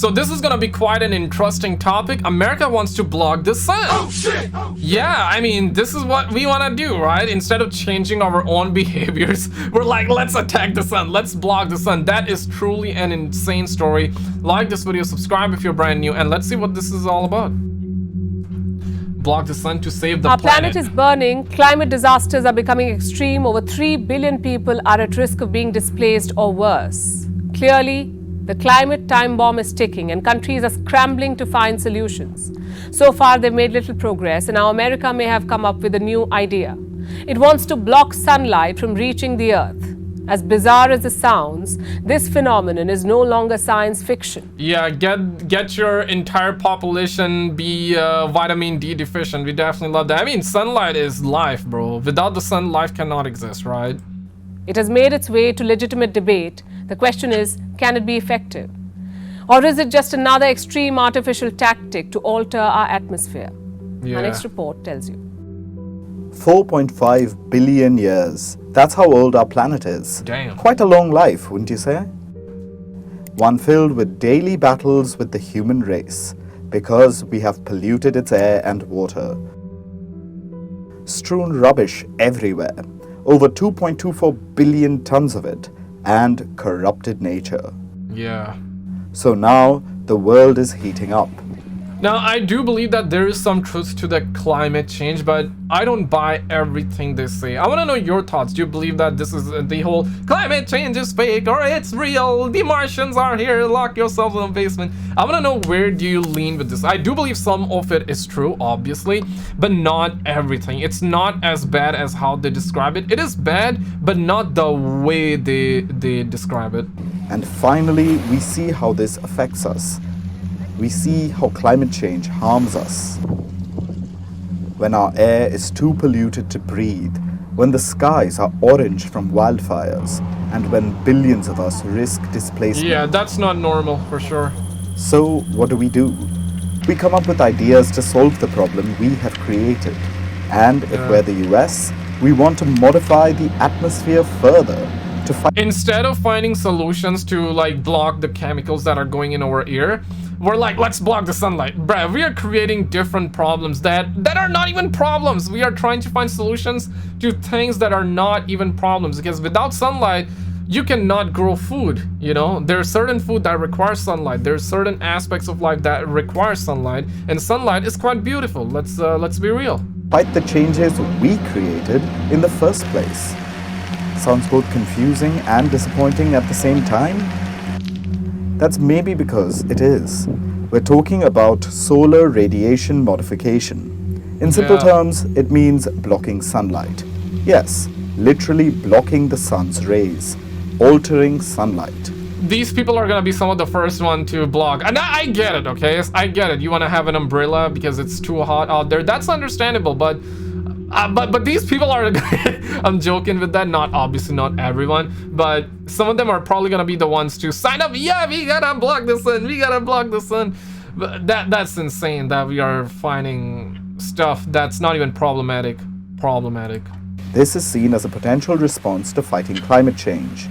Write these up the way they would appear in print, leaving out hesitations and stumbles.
So this is gonna be quite an interesting topic. America wants to block the sun. Oh shit! Yeah, I mean, this is what we wanna do, right? Instead of changing our own behaviors, we're like, let's attack the sun, let's block the sun. That is truly an insane story. Like this video, subscribe if you're brand new, and let's see what this is all about. Block the sun to save the Our planet. planet is burning, climate disasters are becoming extreme, over 3 billion people are at risk of being displaced or worse. Clearly, the climate time bomb is ticking and countries are scrambling to find solutions. So far, they've made little progress, and now America may have come up with a new idea. It wants to block sunlight from reaching the Earth. As bizarre as it sounds, this phenomenon is no longer science fiction. Yeah, get your entire population be vitamin D deficient. We definitely love that. I mean, sunlight is life, bro. Without the sun, life cannot exist, right? It has made its way to legitimate debate. The question is, can it be effective? Or is it just another extreme artificial tactic to alter our atmosphere? Yeah. Our next report tells you. 4.5 billion years. That's how old our planet is. Damn. Quite a long life, wouldn't you say? One filled with daily battles with the human race because we have polluted its air and water. Strewn rubbish everywhere, over 2.24 billion tons of it, and corrupted nature. Yeah. So now the world is heating up. Now, I do believe that there is some truth to the climate change, but I don't buy everything they say. I want to know your thoughts. Do you believe that this is the whole climate change is fake or it's real? The Martians are here. Lock yourself in the basement. I want to know, where do you lean with this? I do believe some of it is true, obviously, but not everything. It's not as bad as how they describe it. It is bad, but not the way they describe it. And finally, we see how this affects us. We see how climate change harms us. When our air is too polluted to breathe, when the skies are orange from wildfires, and when billions of us risk displacement. Yeah, that's not normal, for sure. So what do? We come up with ideas to solve the problem we have created. And if we're the US, we want to modify the atmosphere further to fight. Instead of finding solutions to like block the chemicals that are going in our ear, we're like, let's block the sunlight. Bruh, we are creating different problems that are not even problems. We are trying to find solutions to things that are not even problems, because without sunlight, you cannot grow food. You know, there's certain food that requires sunlight. There's certain aspects of life that require sunlight, and sunlight is quite beautiful. Let's be real. Fight the changes we created in the first place. Sounds both confusing and disappointing at the same time. That's maybe because it is. We're talking about solar radiation modification. In simple terms, it means blocking sunlight. Yes, literally blocking the sun's rays, altering sunlight. These people are gonna be some of the first one to block, and I get it, okay? I get it. You want to have an umbrella because it's too hot out there. That's understandable, but these people are I'm joking with that. Obviously not everyone, but some of them are probably gonna be the ones to sign up. Yeah, we gotta block the sun. We gotta block the sun. But that's insane that we are finding stuff that's not even problematic. This is seen as a potential response to fighting climate change.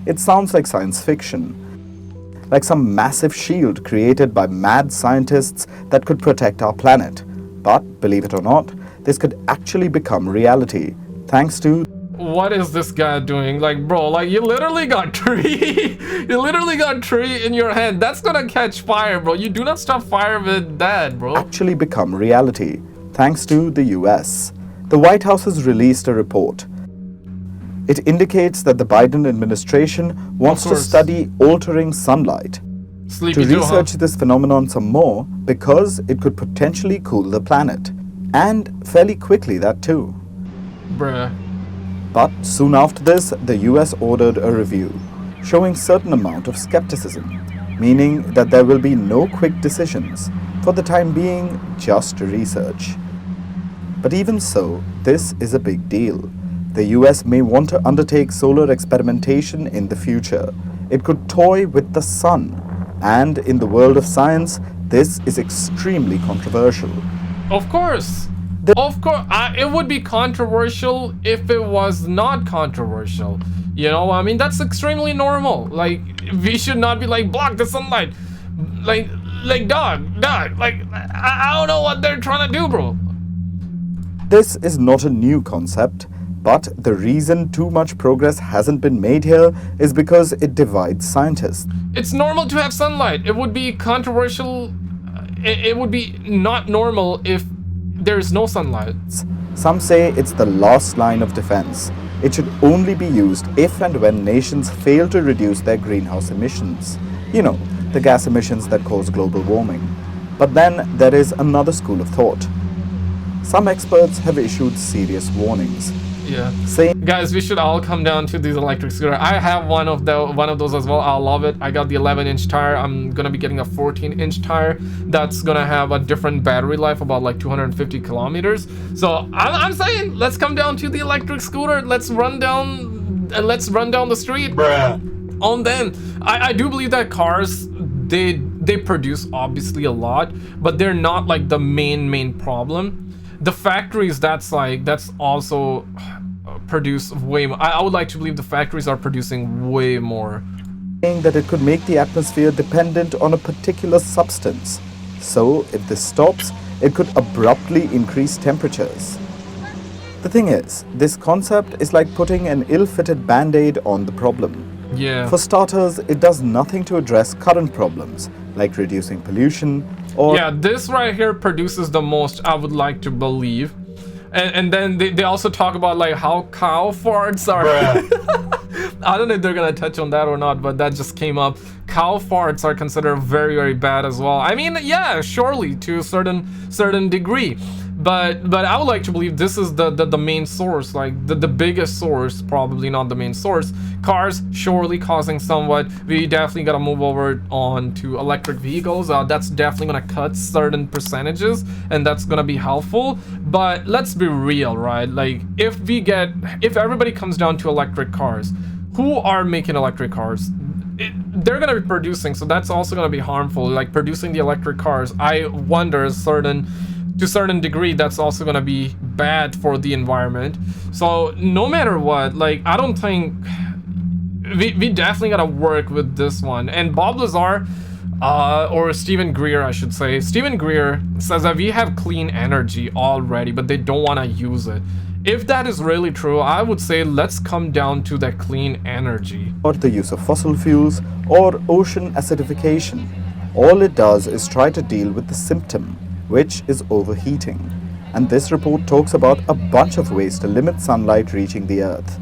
It sounds like science fiction, like some massive shield created by mad scientists that could protect our planet. But believe it or not, this could actually become reality, thanks to... What is this guy doing? Like, bro, like, you literally got tree. You literally got tree in your hand. That's gonna catch fire, bro. You do not stop fire with that, bro. Actually become reality, thanks to the US. The White House has released a report. It indicates that the Biden administration wants to study altering sunlight. Sleepy to research this phenomenon some more, because it could potentially cool the planet. And fairly quickly, that too. Bruh. But soon after this, the US ordered a review, showing certain amount of skepticism, meaning that there will be no quick decisions, for the time being, just research. But even so, this is a big deal. The US may want to undertake solar experimentation in the future. It could toy with the sun. And in the world of science, this is extremely controversial. Of course. It would be controversial if it was not controversial. You know, I mean, that's extremely normal. Like, we should not be like, block the sunlight. dog, like, I don't know what they're trying to do, bro. This is not a new concept, but the reason too much progress hasn't been made here is because it divides scientists. It's normal to have sunlight. It would be controversial. It would be not normal if there's no sunlight. Some say it's the last line of defense. It should only be used if and when nations fail to reduce their greenhouse emissions. You know, the gas emissions that cause global warming. But then there is another school of thought. Some experts have issued serious warnings. Yeah. Saying, guys, we should all come down to these electric scooter. I have one of those as well. I love it. I got the 11-inch tire. I'm gonna be getting a 14-inch tire that's gonna have a different battery life, about like 250 kilometers. So I'm saying, let's come down to the electric scooter. Let's run down the street. Bruh. On them. I do believe that cars, they produce obviously a lot, but they're not like the main problem. The factories, that's also produce way more. I would like to believe the factories are producing way more. saying that it could make the atmosphere dependent on a particular substance. So, if this stops, it could abruptly increase temperatures. The thing is, this concept is like putting an ill-fitted band-aid on the problem. Yeah. For starters, it does nothing to address current problems, like reducing pollution or... Yeah, this right here produces the most, I would like to believe. And then they also talk about like how cow farts are... I don't know if they're gonna touch on that or not, but that just came up. Cow farts are considered very bad as well. I mean, yeah, surely to a certain degree. But I would like to believe this is the main source, like the biggest source, probably not the main source. Cars surely causing somewhat. We definitely gotta move over on to electric vehicles. That's definitely gonna cut certain percentages, and that's gonna be helpful. But let's be real, right? Like if everybody comes down to electric cars, who are making electric cars? They're gonna be producing, so that's also gonna be harmful. Like producing the electric cars, I wonder to a certain degree that's also gonna be bad for the environment. So no matter what, like I don't think we definitely gotta work with this one. And Bob Lazar, or Stephen Greer, I should say, Stephen Greer says that we have clean energy already, but they don't want to use it. If that is really true, I would say let's come down to that clean energy. or the use of fossil fuels or ocean acidification. All it does is try to deal with the symptom, which is overheating. And this report talks about a bunch of ways to limit sunlight reaching the earth,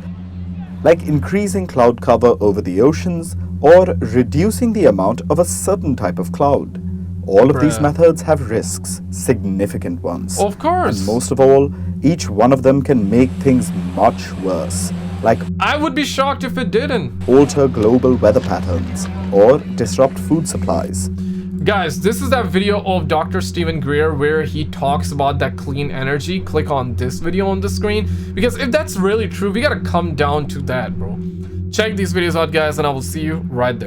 like increasing cloud cover over the oceans or reducing the amount of a certain type of cloud. All of these methods have risks, significant ones. Of course. And most of all, each one of them can make things much worse, like I would be shocked if it didn't. alter global weather patterns or disrupt food supplies. Guys, this is that video of Dr. Stephen Greer where he talks about that clean energy. Click on this video on the screen, because if that's really true, we gotta come down to that, bro. Check these videos out, guys, and I will see you right there.